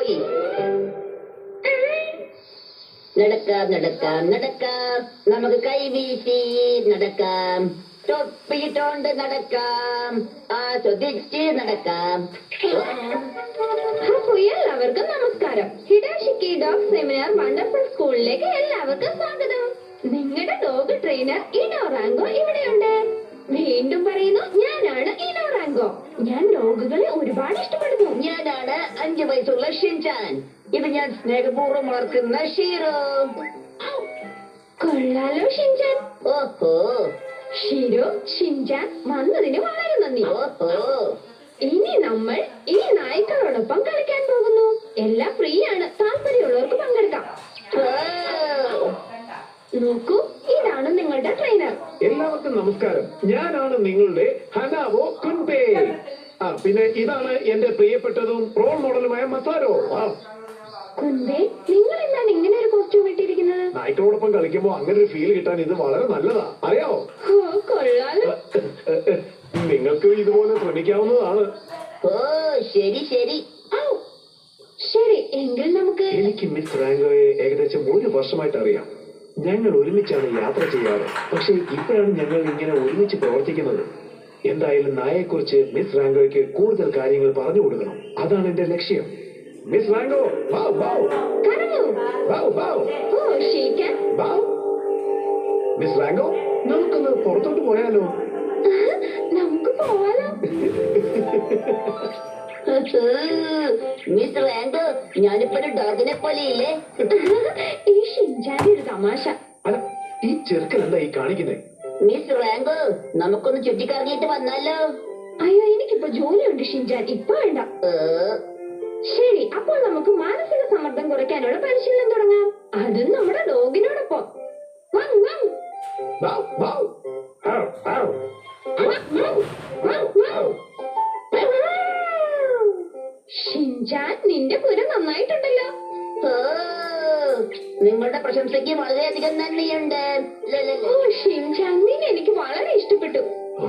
പോയി. നടക്കാം നടക്കാം നടക്കാം, നമുക്ക് കൈവീശി നടക്കാം, തൊപ്പിയിട്ടോണ്ട് നടക്കാം, ആസ്വദിച്ച് നടക്കാം. അപ്പോൾ എല്ലാവർക്കും നമസ്കാരം. ഹിഡാഷിക്കി ഡോഗ് സെമിനാർ വണ്ടർഫുൾ സ്കൂളിലേക്ക് എല്ലാവർക്കും സ്വാഗതം. നിങ്ങളുടെ ഡോഗ് ട്രെയിനർ ഇനോറാങ്കോ ഇവിടെയുണ്ട്. വീണ്ടും പറയുന്നു, ഞാനാണ് ഇനോറാങ്കോ. ഞാൻ ഡോഗുകളെ ഒരുപാട് ഇഷ്ടപ്പെടുന്നു. ഞാനാണ് 5 വയസ്സുള്ള ഷിൻചാൻ. ഇത് ഞാൻ സ്നേഹപൂർവ്വം വളർത്തുന്ന ഷീറോ. കൊള്ളാലോ ഷിൻചാൻ. ഓഹോ. ഷീരോ, ഷിൻചാൻ വന്നതിന് വളരെ നന്ദി. ഓഹോ. ഇനി നമ്മൾ ഈ നായ്ക്കളോടൊപ്പം കളിക്കാൻ പോകുന്നു. എല്ലാം ഫ്രീ ആണ്, താല്പര്യമുള്ളവർക്ക് പങ്കെടുക്കാം. നോക്കൂ, ഇതാണ് നിങ്ങളുടെ ട്രെയിനർ. എല്ലാവർക്കും നമസ്കാരം. ഞാനാണ് നിങ്ങളുടെ ഹനാവോ കുൻപേ. പിന്നെ ഇതാണ് എന്റെ പ്രിയപ്പെട്ടതും റോൾ മോഡലുമായ മസാരോ. കുൻപേ, നിങ്ങൾ എന്താണ് ഇങ്ങനെ ഒരു കോസ്റ്റ്യൂം ഇട്ടിരിക്കുന്നത്? നായ്ക്കളോടൊപ്പം കളിക്കുമ്പോ അങ്ങനെ ഒരു ഫീൽ കിട്ടാൻ ഇത് വളരെ നല്ലതാ, അറിയാവോ? കൊള്ളാലോ. നിങ്ങൾക്ക് ഇതുപോലെ ശ്രമിക്കാവുന്നതാണ്. ഓ ശരി ശരി. ശരി, എങ്കിൽ നമുക്ക്. എനിക്ക് മിസ് റാങ്കോയെ ഏകദേശം 1 വർഷമായിട്ട് അറിയാം. ഞങ്ങൾ ഒരുമിച്ചാണ് യാത്ര ചെയ്യാറ്. പക്ഷെ ഇപ്പോഴാണ് ഞങ്ങൾ ഇങ്ങനെ ഒരുമിച്ച് പ്രവർത്തിക്കുന്നത്. എന്തായാലും നായെക്കുറിച്ച് മിസ് റാങ്കോയ്ക്ക് കൂടുതൽ കാര്യങ്ങൾ പറഞ്ഞു കൊടുക്കണം. അതാണ് എന്റെ ലക്ഷ്യം. മിസ് റാങ്കോ, മിസ് റാങ്കോ, നമുക്കൊന്ന് പുറത്തോട്ട് പോയാലോ? നമുക്ക് പോവാലോ. മിസ് റാങ്കോ, ഞാനിപ്പോ ഒരു ഡോഗിനെ പോലെ ഇല്ലേ? ഈ ഷിൻചാന്റെ ഒരു തമാശ. അല്ല, ഈ ചെറുക്കൻ എന്താ ഈ കാണിക്കുന്നേ? മിസ് റാങ്കോ, നമുക്കൊന്ന് ചുറ്റിക്കറങ്ങിയിട്ട് വന്നാലോ? അയ്യോ, എനിക്കിപ്പോ ജോലിയുണ്ട് ഷിൻചാൻ, ഇപ്പൊ വേണ്ട. ശരി, അപ്പോൾ നമുക്ക് മാനസിക സമ്മർദ്ദം കുറയ്ക്കാനുള്ള പരിശീലനം തുടങ്ങാം. അതും നമ്മുടെ ഡോഗിനോടൊപ്പം. ഷിൻചാൻ, നിന്റെ പുര നന്നായിട്ടുണ്ടല്ലോ. നിങ്ങളുടെ പ്രശംസയ്ക്ക് വളരെയധികം നന്ദിയുണ്ട്. ഷിൻചാൻ, നിന്നെ എനിക്ക് വളരെ ഇഷ്ടപ്പെട്ടു. ഓ,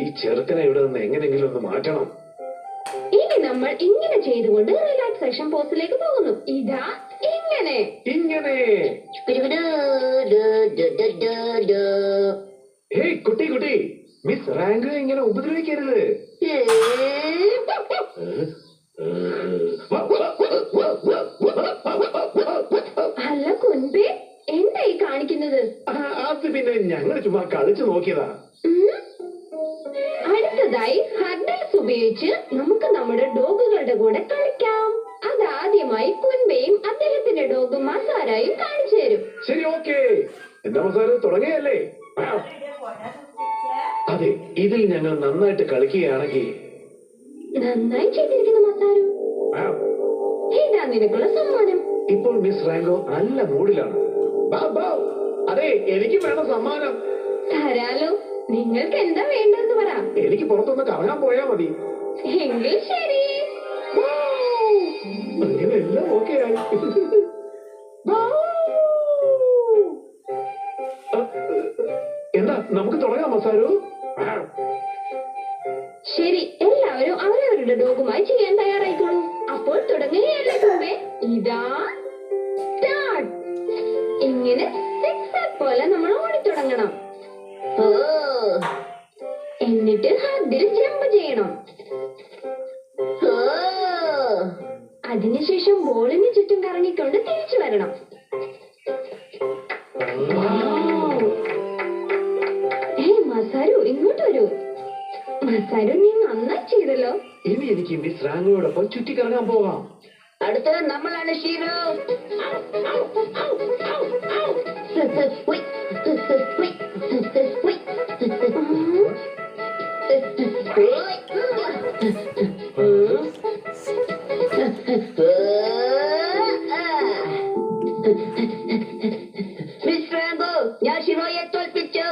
ഈ ചെറുക്കനെ ഇവിടെ നിന്ന് എങ്ങനെയെങ്കിലും ഒന്ന് മാറ്റണം. ഇനി നമ്മൾ ഇങ്ങനെ ചെയ്തുകൊണ്ട് റിലാക്സേഷൻ പോസിലേക്ക് പോകുന്നു. ഇതാ ഇങ്ങനെ ഇങ്ങനെ. ഹേയ് കുട്ടി കുട്ടി, മിസ് റാങ്കോ ഇങ്ങനെ ഉപദ്രവിക്കരുത്. അല്ല കുൻപേ, എന്താ ഈ കാണിക്കുന്നത്? അത് പിന്നെ ഞങ്ങൾ ചുമ്മാ കളിച്ചു നോക്കിയതാ. അടുത്തതായി ഹർഡിൽസ് ഉപയോഗിച്ച് നമുക്ക് നമ്മുടെ ഡോഗുകളുടെ കൂടെ കളിക്കാം. അതാദ്യമായി കുൻപയും അദ്ദേഹത്തിന്റെ ഡോഗ് മസാരയും കാണിച്ചു തരും. ശരി, ഓക്കെ. എന്താ മസാര, തുടങ്ങിയല്ലേ? അതെ, ഇതിൽ ഞങ്ങൾ നന്നായിട്ട് കളിക്കുകയാണെങ്കിൽ. നന്നായി ചെയ്തിരിക്കുന്നു മസാരു. ഇതാ നിനക്കുള്ള സമ്മാനം. ഇപ്പോൾ മിസ് റാങ്കോ നല്ല മൂഡിലാണ്. അതെ, എനിക്ക് വേണം സമ്മാനം. തരാലോ. നിങ്ങൾക്ക് എന്താ വേണ്ടതെന്ന് പറ. എനിക്ക് പുറത്തൊന്ന് കറങ്ങാൻ പോയാ മതി. എങ്കിൽ ശരി. അങ്ങനെ എല്ലാം ഓക്കെ ആയി. എന്താ, നമുക്ക് തുടങ്ങാം മസാരു? ശരി, എല്ലാവരും അവരവരുടെ ഡോഗുമായി ചെയ്യാൻ തയ്യാറായിക്കോളൂ. അപ്പോൾ തുടങ്ങുകയല്ലേ കുമ്പേ? ഇതാ സ്റ്റാർട്ട്. ഇങ്ങനെ സിക്സർ പോലെ നമ്മൾ ഓടിത്തുടങ്ങണം. എന്നിട്ട് ഹദ്ദിൽ ജമ്പ് ചെയ്യണം. അതിനുശേഷം ബോളിന് ചുറ്റും കറങ്ങിക്കൊണ്ട് തിരിച്ചു വരണം. മസാരു, ഇങ്ങോട്ട് വരൂ. മസാരു, നീ നന്നായി ചെയ്തല്ലോ. ഇനി എനിക്ക് മിസ് റാങ്കോയോടൊപ്പം ചുറ്റിക്കറങ്ങാൻ പോകാം. അടുത്തത് നമ്മളാണ് ഷീറോ. മിസ് റാങ്കോ, ഞാൻ ഷിറോയെ തോൽപ്പിച്ചു.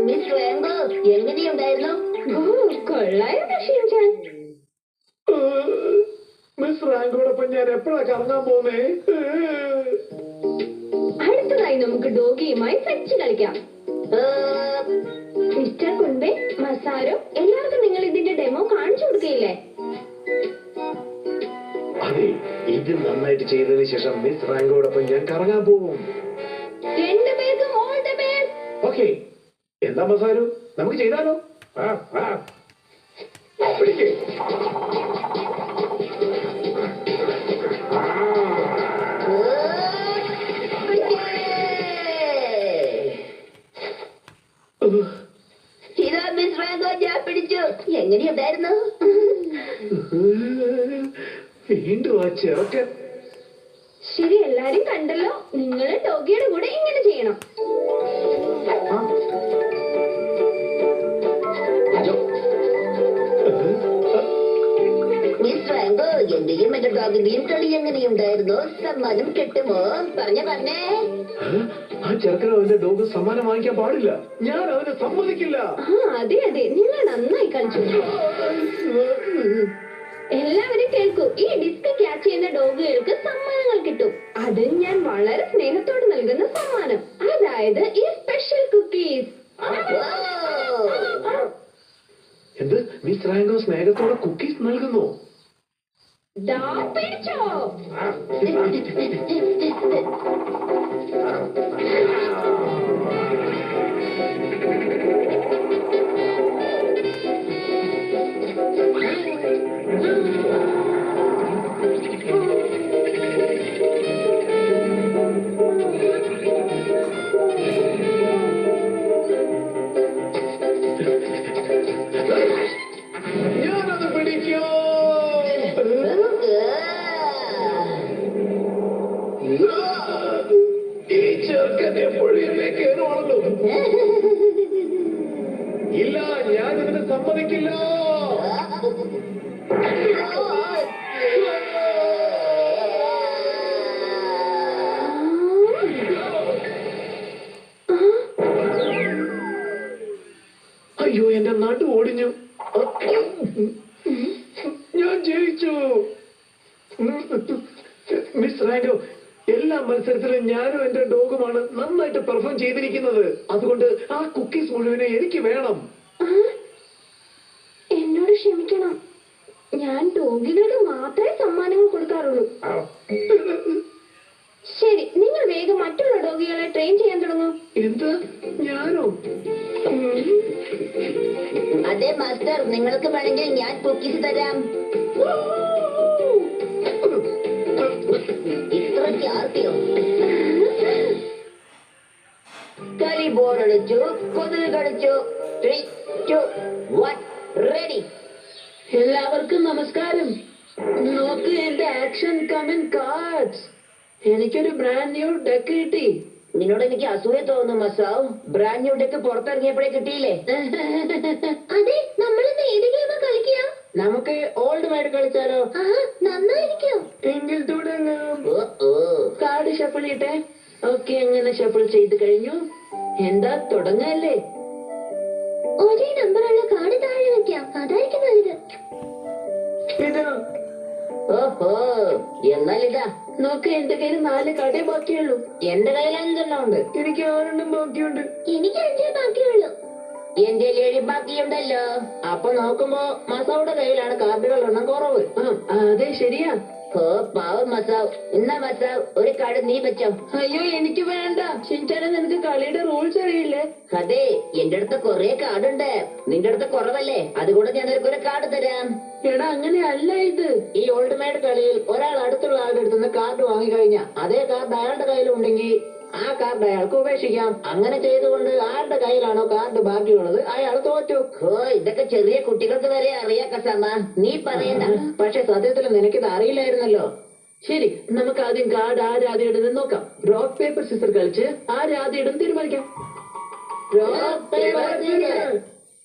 മിസ് റാങ്കോ, എങ്ങനെയുണ്ടായിരുന്നു? കൊള്ളായിരുന്നു ഷിൻചാൻ. മിസ് റാങ്കോടൊപ്പം ഞാൻ എപ്പോഴാ കറങ്ങാൻ പോന്നേ? അടുത്തതായി നമുക്ക് ഡോഗിയുമായി ഫെച്ച് കളിക്കാം. മിസ്റ്റർ കുൻപേ, മസാരോ, എല്ലാവർക്കും നിങ്ങൾ ഇതിന്റെ ഡെമോ കാണിച്ചു കൊടുക്കയില്ലേ? ഹേയ്, ഇത് നന്നായിട്ട് ചെയ്തതിന് ശേഷം മിസ് റാങ്കോടൊപ്പം ഞാൻ കറങ്ങാൻ പോകും. രണ്ടുപേർക്കും ഓൾ ദ ബെസ്റ്റ്. ഓക്കെ, എന്താ മസാരു, നമുക്ക് ചെയ്താലോ? പിടിക്ക്. ഇതാ മിസ് റാങ്കോ, ഞാൻ പിടിച്ചു. എങ്ങനെയുണ്ടായിരുന്നു? വീണ്ടും ആ ചെറുക്കൻ. ശരി, എല്ലാരും കണ്ടല്ലോ. നിങ്ങൾ ഡോഗിയുടെ കൂടെ ഇങ്ങനെ ചെയ്യണം. മിസ് റാങ്കോ, എന്റെയും എന്റെ ഡോഗിന്റെയും കളി എങ്ങനെയുണ്ടായിരുന്നു? സമ്മാനം കിട്ടുമോ? പറഞ്ഞേ. ആ ചെറുക്കനോ അവന്റെ ഡോഗ് സമ്മാനം വാങ്ങിക്കാൻ പാടില്ല. ഞാൻ അവനെ സമ്മതിക്കില്ല. അതെ അതെ, നിങ്ങൾ നന്നായി കളിച്ചു. എല്ലാവരും കേൾക്കൂ, ഈ ഡിസ്ക് ക്യാച്ച് ചെയ്യുന്ന ഡോഗുകൾക്ക് സമ്മാനങ്ങൾ കിട്ടും. അത് ഞാൻ വളരെ സ്നേഹത്തോടെ നൽകുന്ന സമ്മാനം, അതായത് ഈ സ്പെഷ്യൽ കുക്കീസ്. എന്ത്? മിസ് റാങ്കോ സ്നേഹത്തോടെ കുക്കീസ് നൽകുന്നു? ദാ പിടിച്ചോ. ഞാനത് പിടിക്കോ. ഈ ചെറുക്കൻ എപ്പോഴും എന്നെ കയറുവാണല്ലോ. ഇല്ല, ഞാൻ ഇതിന് സമ്മതിക്കില്ല. അയ്യോ, എന്റെ നടു ഓടിഞ്ഞു. ഞാൻ ജയിച്ചു. മിസ് റാങ്കോ, എല്ലാ മത്സരത്തിലും ഞാനും എന്റെ ഡോഗുമാണ് നന്നായിട്ട് പെർഫോം ചെയ്തിരിക്കുന്നത്. അതുകൊണ്ട് ആ കുക്കീസ് മുഴുവനെ എനിക്ക് വേണം. എന്നോട് ക്ഷമിക്കണം, ഞാൻ ഡോഗികൾക്ക് മാത്രമേ സമ്മാനങ്ങൾ കൊടുക്കാറുള്ളൂ. ശരി, നിങ്ങൾ വേഗം മറ്റുള്ള ഡോഗികളെ ട്രെയിൻ ചെയ്യാൻ തുടങ്ങൂ. എന്ത്? ഞാനോ? അതെ മാസ്റ്റർ, നിങ്ങൾക്ക് വേണമെങ്കിൽ ഞാൻ കുക്കീസ് തരാം. ഇത്രയ്ക്ക് ആർത്തിയോ? കളി ബോറടിച്ചു, കൊതുക് കളിച്ചു. 3, 2, 1, റെഡി. എല്ലാവർക്കും നമസ്കാരം. നോക്ക് എന്റെ ആക്ഷൻ കമന്റ് കാർഡ്സ്. എനിക്കൊരു ബ്രാൻഡ് ന്യൂ ഡെക്ക് കിട്ടി. നിന്നോട് എനിക്ക് അസൂയ തോന്നുന്നു മസാവ്. ബ്രാൻഡ് ന്യൂ ഡെക്ക് പുറത്തിറങ്ങിയപ്പോഴേ കിട്ടിയില്ലേ? അതെ, നമ്മളിന്ന് ഏത് ഗെയിമാ കളിക്കുക? നമുക്ക് ഓൾഡ് മൈഡ് കളിച്ചാലോ? നന്നായിരിക്കും. എങ്കിൽ തുടങ്ങാം. ഓ കാർഡ് ഷഫിൾ ചെയ്യട്ടെ. ഓക്കെ, അങ്ങനെ ഷഫിൾ ചെയ്ത് കഴിഞ്ഞു. എന്താ, തുടങ്ങല്ലേ? ഒരേ നമ്പറുള്ള കാർഡ് താഴെ വെക്കാം, അതായിരിക്കും നല്ലത്. ഇതാ ഓഹോ, എന്നാൽ ഇതാ. നോക്ക്, എന്റെ കയ്യിൽ 4 കാർഡേ ബാക്കിയുള്ളൂ. എന്റെ കയ്യിൽ 5 ഉണ്ട്. എനിക്ക് 6 ബാക്കിയുണ്ട്. എനിക്ക് 5 ബാക്കിയുള്ളൂ. എന്റെ 7 ബാക്കിയുണ്ടല്ലോ. അപ്പൊ നോക്കുമ്പോ മസാവുടെ കയ്യിലാണ് കാർഡുകൾ എണ്ണം കുറവ്. അതെ, ശരിയാ. ഓ പാവം മസാവ്. എന്നാ മസാവ്, ഒരു കാർഡ് നീ വെച്ചോ. അയ്യോ, എനിക്ക് വേണ്ട. ഷിൻചാനെ, നിനക്ക് കളിയുടെ റൂൾസ് അറിയില്ലേ? അതെ, എന്റെ അടുത്ത് കുറെ കാർഡുണ്ട്. നിന്റെ അടുത്ത് കുറവല്ലേ, അതുകൊണ്ട് ഞാൻ നിനക്കൊരു കാർഡ് തരാം. എടാ, അങ്ങനെയല്ല ഇത്. ഈ ഓൾഡ് മേഡ് കളിയിൽ ഒരാൾ അടുത്തുള്ള ആളുടെ അടുത്ത് നിന്ന് കാർഡ് വാങ്ങിക്കഴിഞ്ഞാൽ അതേ കാർഡ് അയാളുടെ കയ്യിലുണ്ടെങ്കിൽ ആ കാർഡ് അയാൾക്ക് ഉപേക്ഷിക്കാം. അങ്ങനെ ചെയ്തുകൊണ്ട് ആരുടെ കയ്യിലാണോ കാർഡ് ബാക്കിയുള്ളത് അയാൾ തോറ്റു. ഓ, ഇതൊക്കെ ചെറിയ കുട്ടികൾക്ക് വരെ അറിയാം കസമ്മ, നീ പറയണ്ട. പക്ഷെ സത്യത്തിൽ നിനക്കിത് അറിയില്ലായിരുന്നല്ലോ. ശരി, നമുക്ക് ആദ്യം കാർഡ് ആരാദ്യം ഇടുന്നത് നോക്കാം. റോക്ക് പേപ്പർ സിസർ കളിച്ച് ആരാദ്യം ഇടും തീരുമാനിക്കാം.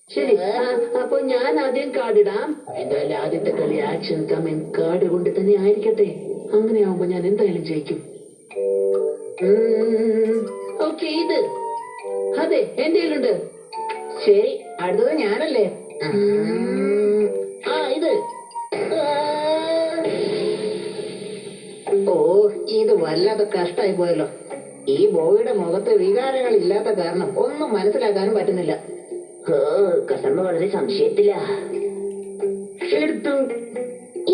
ശരി, അപ്പൊ ഞാൻ ആദ്യം കാർഡ് ഇടാം. എന്തായാലും ആദ്യത്തെ കളി ആക്ഷൻ കമന്റ് കാർഡ് കൊണ്ട് തന്നെ ആയിരിക്കട്ടെ. അങ്ങനെയാവുമ്പോ ഞാൻ എന്തായാലും ജയിക്കും. ഓക്കെ, ഇത് അതെ എന്റെ കയ്യിലുണ്ട്. ശരി, അടുത്തത് ഞാനല്ലേ? ഇത്. ഓ, ഇത് വല്ലാത്ത കഷ്ടായി പോയല്ലോ. ഈ ബോയുടെ മുഖത്ത് വികാരങ്ങൾ ഇല്ലാത്ത കാരണം ഒന്നും മനസ്സിലാക്കാനും പറ്റുന്നില്ല. കസമ്മ വളരെ സംശയത്തില.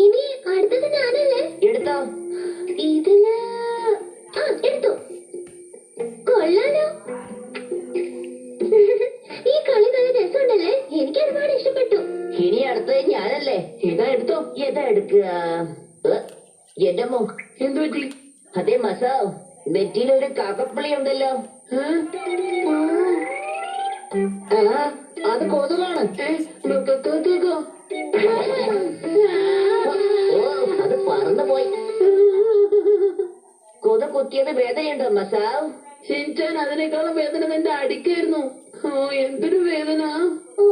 ഇനി അടുത്തത് ഞാനല്ലേ? എടാ, ഇതില് എടുത്തു. കൊള്ളാലോ. ഈ കളി നല്ല രസമുണ്ടല്ലേ? എനിക്ക് ഒരുപാട് ഇഷ്ടപ്പെട്ടു. ഇനി അടുത്തത് ഞാനല്ലേ? ഇതാ എടുത്തോ. ഏതാ എടുക്കുക? എന്റെ മോ, എന്തു പറ്റി? അതെ മസാവ്, നെറ്റിയിലൊരു കാക്കപ്പുള്ളി ഉണ്ടല്ലോ. അത് കൊതുകാണ്. കൊതുകോ? ഓ, അത് പറന്നു പോയി. കൊതു കുത്തിയത് വേദനയുണ്ടോ മസാവ്? ഷിൻചാൻ, അതിനേക്കാളും വേദന നിന്റെ അടിക്കായിരുന്നു. ഓ, എന്തൊരു വേദന. ഓ,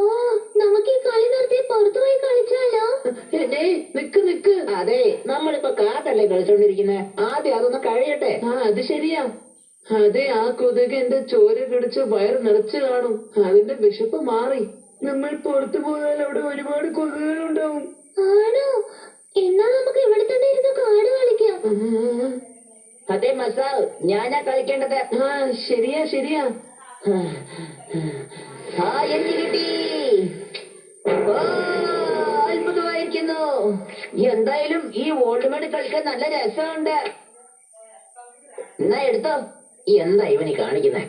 നമുക്ക് ഈ കളി നിർത്തി പുറത്തു പോയി കളിച്ചാലോ? നിക്ക്. അതെ, നമ്മളിപ്പോ കാർഡല്ലേ കളിച്ചോണ്ടിരിക്കുന്നത്. ആദ്യം അതൊന്ന് കഴിയട്ടെ. അത് ശരിയാ. അതെ, ആ കൊതുക് എന്റെ ചോര കടിച്ച് വയറ് നിറച്ചു കാണും. അതിന്റെ വിശപ്പ് മാറി. നമ്മൾ പുറത്തു പോയാൽ അവിടെ ഒരുപാട് കൊതുകുകളുണ്ടാവും. ആണോ? എന്നാ നമുക്ക് ഇവിടെ തന്നെ ഇരുന്ന് കാട് കളിക്കാം. അതെ മസാവ്, ഞാനാ കളിക്കേണ്ടത്. ശരിയാ. എനിക്ക് കിട്ടി. ഓ, അത്ഭുതമായിരിക്കുന്നു. എന്തായാലും ഈ ഓൾഡ് മേഡ് കളിക്കാൻ നല്ല രസമുണ്ട്. എന്നാ എടുത്തോ. എന്താ ഇവന് കാണിക്കുന്നേ?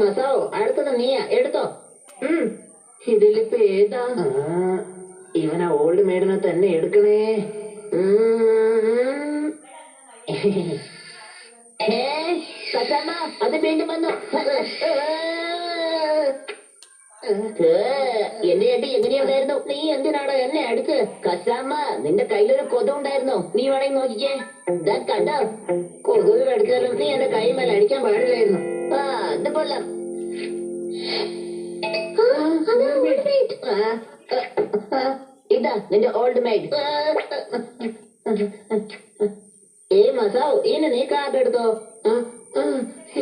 മസാവോ, അടുത്തത് നീയാ, എടുത്തോ. ഇതിലിപ്പോ ഏതാ? ഇവനെ ഓൾഡ് മേഡിനെ തന്നെ എടുക്കണേ. കസമ്മ, അത് വീണ്ടും വന്നു. എന്റെ അടി എങ്ങനെയുണ്ടായിരുന്നു? നീ എന്തിനാണോ എന്നെ അടിച്ച്? കസാമ്മ, നിന്റെ കയ്യിലൊരു കൊതു ഉണ്ടായിരുന്നു. നീ വേണമെങ്കിൽ നോക്കിക്കേ. കണ്ടോ? കൊതുക് കടിച്ചാലും നീ എന്റെ കൈ മേലെ അടിക്കാൻ പാടില്ലായിരുന്നു. അത് കൊള്ളാം. ഇതാ നിന്റെ ഓൾഡ് മെയ്ഡ്. മസാവ്, ഇനി നീ കാർഡ് എടുത്തോ.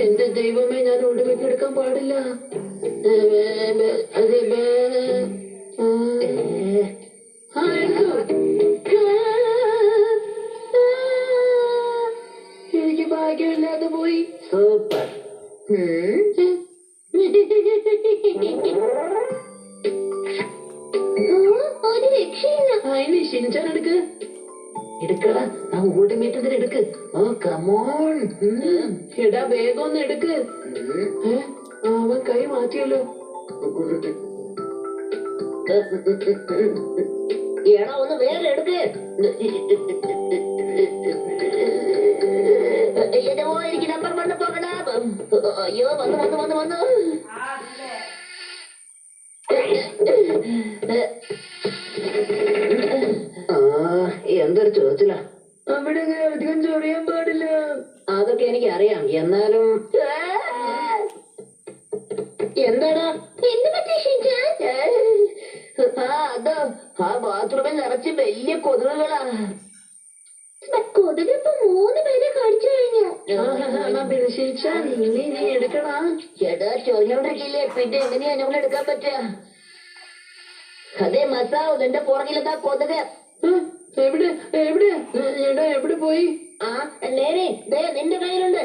എന്റെ ദൈവമേ, ഞാൻ ഒളിവിക്ക് എടുക്കാൻ പാടില്ല. എനിക്ക് ഭാഗ്യമില്ലാതെ പോയി. സൂപ്പർ. ഒരു രക്ഷയില്ല. അതിന് ഷിൻചാൻ എടുക്കടാ. ആ ഓൾഡ് മീറ്റതിന് എടുക്ക്. ഓ കമോൺ. എടാ, വേഗം ഒന്ന് എടുക്ക്. അവൻ കൈ മാറ്റിയല്ലോ. എടാ, ഒന്ന് വേറെ എടുക്ക്. എന്റെ പോ, എനിക്ക് നമ്പർ വന്ന് പോകണ. അയ്യോ, വന്നു. എന്തൊരു ചോദിച്ചില്ല. അവിടെ അധികം ചൊറിയാൻ പാടില്ല. അതൊക്കെ എനിക്ക് അറിയാം. എന്നാലും എന്താടാ? എന്ത് പറ്റി ഷിൻചാൻ? അതോ, ആ ബാത്റൂമിൽ നിറച്ച് വലിയ കൊതുകുകളാ. കൊതുക് ഇപ്പൊ 3 പേരെ കടിച്ചു കഴിഞ്ഞു. ഷിൻചാൻ, നീ എടുക്കടാ. എടാ, ചൊറിഞ്ഞോണ്ടിരിക്കില്ലേ, പിന്നെ എങ്ങനെയാ ഞങ്ങൾ എടുക്കാൻ പറ്റുക? അതെ മസാവ്, നിന്റെ പുറകിലെന്താ കൊതുക്? എവിടെ? എടാ, എവിടെ പോയി? നേരെ ദേ നിന്റെ കയ്യിലുണ്ട്.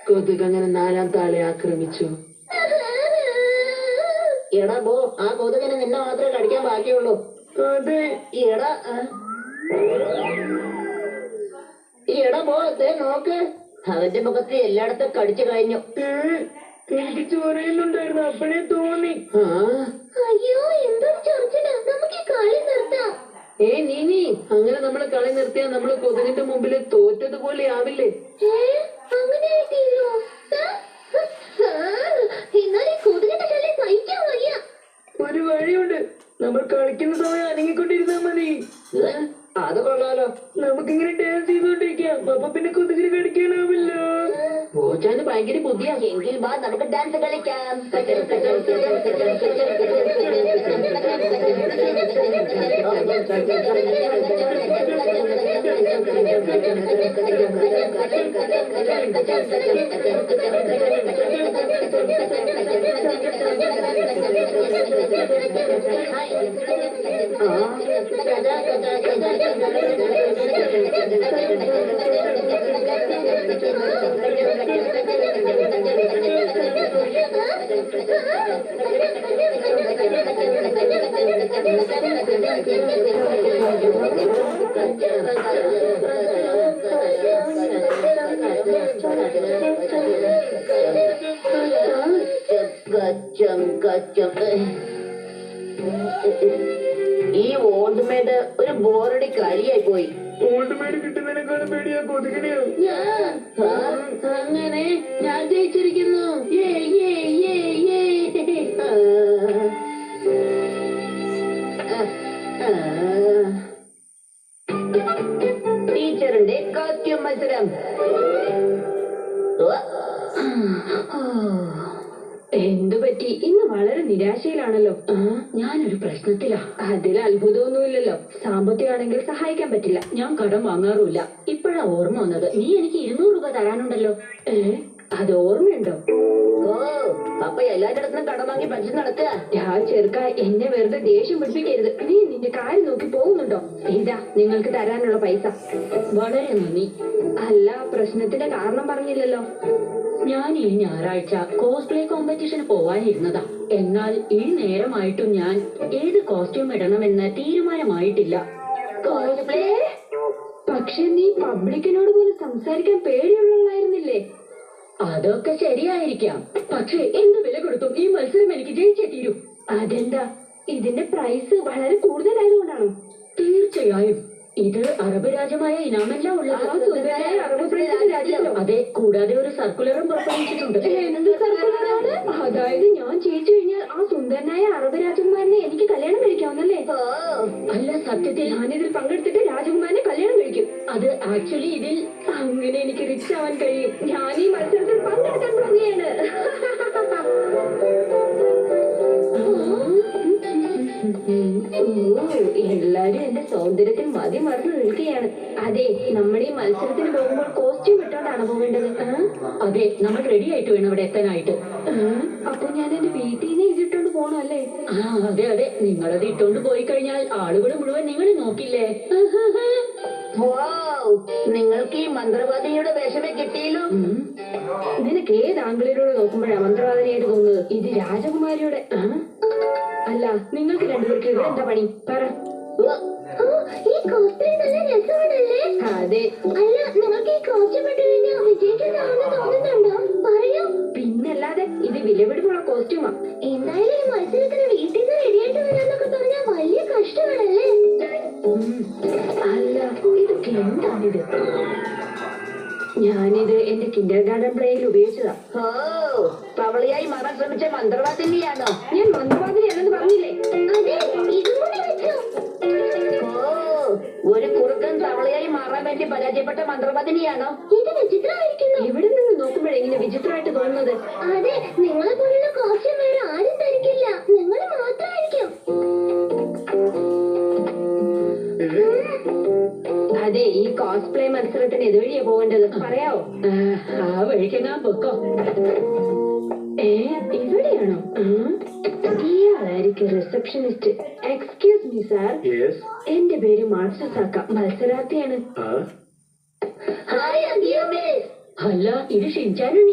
കൊതുക് അങ്ങനെ 4ാമത്തെ ആളെ ആക്രമിച്ചു. എടാ ബോ, ആ കൊതുകിന് നിന്നെ മാത്രമേ കടിക്കാൻ ബാക്കിയുള്ളൂ. അതെ. എടാ ബോ, ദേ നോക്ക്. അവന്റെ മുഖത്ത് എല്ലായിടത്തും കടിച്ചു കഴിഞ്ഞു. എനിക്ക് ചൊറിയുന്നുണ്ടായിരുന്നു, അപ്പഴേ തോന്നി. അയ്യോ, എന്തൊരു ചൊറിച്ചില. നമുക്ക് ഈ കളി നിർത്താം. നീ അങ്ങനെ നമ്മള് കളി നിർത്തിയാൽ നമ്മള് കൊതുകിന്റെ മുമ്പിൽ തോറ്റതുപോലെ ആവില്ലേ? അങ്ങനെ ആയിട്ടില്ലോ. എന്നാൽ ഈ കൊതുകിന്റെ ശല്യം സഹിക്കാൻ വയ്യ. ഒരു വഴിയുണ്ട്. നമ്മൾ കളിക്കുന്ന സമയം അനങ്ങിക്കൊണ്ടിരുന്നാ മതി. അത് കൊള്ളാലോ. നമുക്കിങ്ങനെ ഡാൻസ് ചെയ്തോണ്ടിരിക്കാം. അപ്പൊ പിന്നെ കൊതുകിന് കടിക്കാനാവില്ലോ. പോച്ചാന് ഭയങ്കര ബുദ്ധിയാ. എങ്കിൽ വാ, നമുക്ക് ഡാൻസ് കളിക്കാം. ഈ ഓൾഡ് മേഡ് ഒരു ബോറടി കളിയായി പോയി. ഓൾഡ് മേഡ് കിട്ടുന്നതിനേക്കാളും പേടിയാ കൊതുകിനെയോ. അങ്ങനെ ഞാൻ ജയിച്ചിരിക്കുന്നു. ടീച്ചറിന്റെ കോസ്റ്റ്യൂം മത്സരം. എന്തു പറ്റി? ഇന്ന് വളരെ നിരാശയിലാണല്ലോ. ഞാനൊരു പ്രശ്നത്തിലാ. അതിൽ അത്ഭുതമൊന്നുമില്ലല്ലോ. സാമ്പത്തികമാണെങ്കിൽ സഹായിക്കാൻ പറ്റില്ല. ഞാൻ കടം വാങ്ങാറുമില്ല. ഇപ്പോഴാ ഓർമ്മ വന്നത്. നീ എനിക്ക് 200 രൂപ തരാനുണ്ടല്ലോ. അത് ഓർമ്മയുണ്ടോ? ഓ, അപ്പൊ എല്ലാറ്റിടത്തും കടം വാങ്ങി പഠിച്ചു നടക്കുക. ചെറുക്ക, എന്നെ വെറുതെ ദേഷ്യം പിടിപ്പിക്കരുത്. നീ നിന്റെ കാര്യം നോക്കി പോകുന്നുണ്ടോ? ഇതാ നിങ്ങൾക്ക് തരാനുള്ള പൈസ. വളരെ നന്ദി. അല്ല, പ്രശ്നത്തിന്റെ കാരണം പറഞ്ഞില്ലല്ലോ. ഞാൻ ഈ ഞായറാഴ്ച കോസ്പ്ലേ കോമ്പറ്റീഷന് പോവാനിരുന്നതാ. എന്നാൽ ഈ നേരമായിട്ടും ഞാൻ ഏത് കോസ്റ്റ്യൂം ഇടണമെന്ന് തീരുമാനമായിട്ടില്ല. കോസ്പ്ലേ? പക്ഷെ നീ പബ്ലിക്കിനോട് പോലും സംസാരിക്കാൻ പേടിയുള്ളതായിരുന്നില്ലേ? അതൊക്കെ ശരിയായിരിക്കാം. പക്ഷെ എന്ത് വില കൊടുത്തും ഈ മത്സരം എനിക്ക് ജയിച്ചേ തീരൂ. അതെന്താ? ഇതിന്റെ പ്രൈസ് വളരെ കൂടുതലായതുകൊണ്ടാണോ? തീർച്ചയായും. ഇത് അറബ് രാജ്യമായ ഇനാമല്ല ഉള്ളത്. അതെ, കൂടാതെ ഒരു സർക്കുലറും പുറപ്പെടുവിച്ചിട്ടുണ്ട്. എന്ത് സർക്കുലറാണ്? അതായത് ഞാൻ ജയിച്ചു കഴിഞ്ഞാൽ ആ സുന്ദരനായ അറബ് രാജകുമാരനെ എനിക്ക് കല്യാണം കഴിക്കാവുന്നല്ലേ? അല്ല, സത്യത്തിൽ ഞാനിതിൽ പങ്കെടുത്തിട്ട് രാജകുമാരനെ കല്യാണം കഴിക്കും. അത് ആക്ച്വലി ഇതിൽ അങ്ങനെ എനിക്ക് റിച്ച് ആവാൻ കഴിയും. ഞാൻ ഈ മത്സരത്തിൽ പങ്കെടുക്കാൻ പോവുകയാണ്. എല്ലാരും എന്റെ സൗന്ദര്യത്തിൽ മതി മറന്നു നിൽക്കുകയാണ്. അതെ, നമ്മുടെ ഈ മത്സരത്തിന് പോകുമ്പോൾ കോസ്റ്റ്യൂം ഇട്ടോണ്ടാണ് പോകേണ്ടത്. അതെ, നമ്മൾ റെഡി ആയിട്ട് വേണം അവിടെ എത്താനായിട്ട്. അപ്പൊ ഞാൻ എന്റെ വീട്ടിൽ നിന്ന് ഇതിട്ടോണ്ട് പോകണം അല്ലേ? അതെ അതെ, നിങ്ങളത് ഇട്ടോണ്ട് പോയി കഴിഞ്ഞാൽ ആളുകൾ മുഴുവൻ നിങ്ങൾ നോക്കില്ലേ? നിങ്ങൾക്ക് ഈ മന്ത്രവാദിനിയുടെ വേഷമേ കിട്ടിയല്ലോ. നിനക്ക് ഏത് ആംഗിളിലൂടെ നോക്കുമ്പോഴാ മന്ത്രവാദിനിയായിട്ട് തോന്നുന്നത്? ഇത് രാജകുമാരിയുടെ അല്ല. നിങ്ങൾക്ക് രണ്ടുപേർക്ക് ഇവിടെ എന്താ പണി? പറ. ഈ കോസ്റ്റ്യൂം നല്ല രസമാണല്ലേ? അതെ. അല്ല, നിങ്ങൾക്ക് ഈ കോസ്റ്റ്യൂം ഇട്ട് കഴിഞ്ഞാൽ വിജയിക്കുന്നതാണെന്ന് തോന്നുന്നുണ്ടോ? പറയൂ. പിന്നല്ലാതെ ഇത് വിലപിടിപ്പുള്ള കോസ്റ്റ്യൂമാ. എന്തായാലും ഈ മത്സരത്തിന് വീട്ടിൽ നിന്ന് റെഡിയായിട്ട് വരാന്നൊക്കെ പറഞ്ഞാൽ വലിയ കഷ്ടമാണല്ലേ? അല്ല, ഇതൊക്കെ എന്താണിത്? ഞാനിത് എന്റെ കിൻഡർ ഗാർഡൻ പ്ലേയിൽ ഉപയോഗിച്ചതാ. ഓ, പവളിയായി മാറാൻ ശ്രമിച്ച മന്ത്രവാദിനിയാണോ? ഞാൻ മന്ത്രവാദിനിയാണെന്ന് പറഞ്ഞില്ലേ? ഒരു കുറുക്കൻ തവളയായി മാറാൻ വേണ്ടി പരാജയപ്പെട്ട മന്ത്രവാദിനിയാണോ? ഇത് വിചിത്രമായിരിക്കുന്നു. ഇവിടെ നിന്ന് നോക്കുമ്പോഴേ ഇങ്ങനെ വിചിത്രമായിട്ട് തോന്നുന്നത്. അതെ, നിങ്ങളെ പോലുള്ള കോസ്റ്റ്യൂം വേറെ ആരും ധരിക്കില്ല. നിങ്ങൾ മാത്രമായിരിക്കും. അതെ, ഈ കോസ്പ്ലേ മത്സരത്തിന് ഇതുവഴിയാ പോകേണ്ടത്. പറയാവോ? ആ വഴിക്ക് ഞാൻ പൊക്കോ. ഇവിടെയാണോ? ഇയാളായിരിക്കും റിസപ്ഷനിസ്റ്റ്. Excuse me sir. എന്റെ പേര് മാർസസാക്ക. മത്സരാർത്ഥിയാണ്. ഹായ്, അല്ല, ഇത് ഷിൻചാനും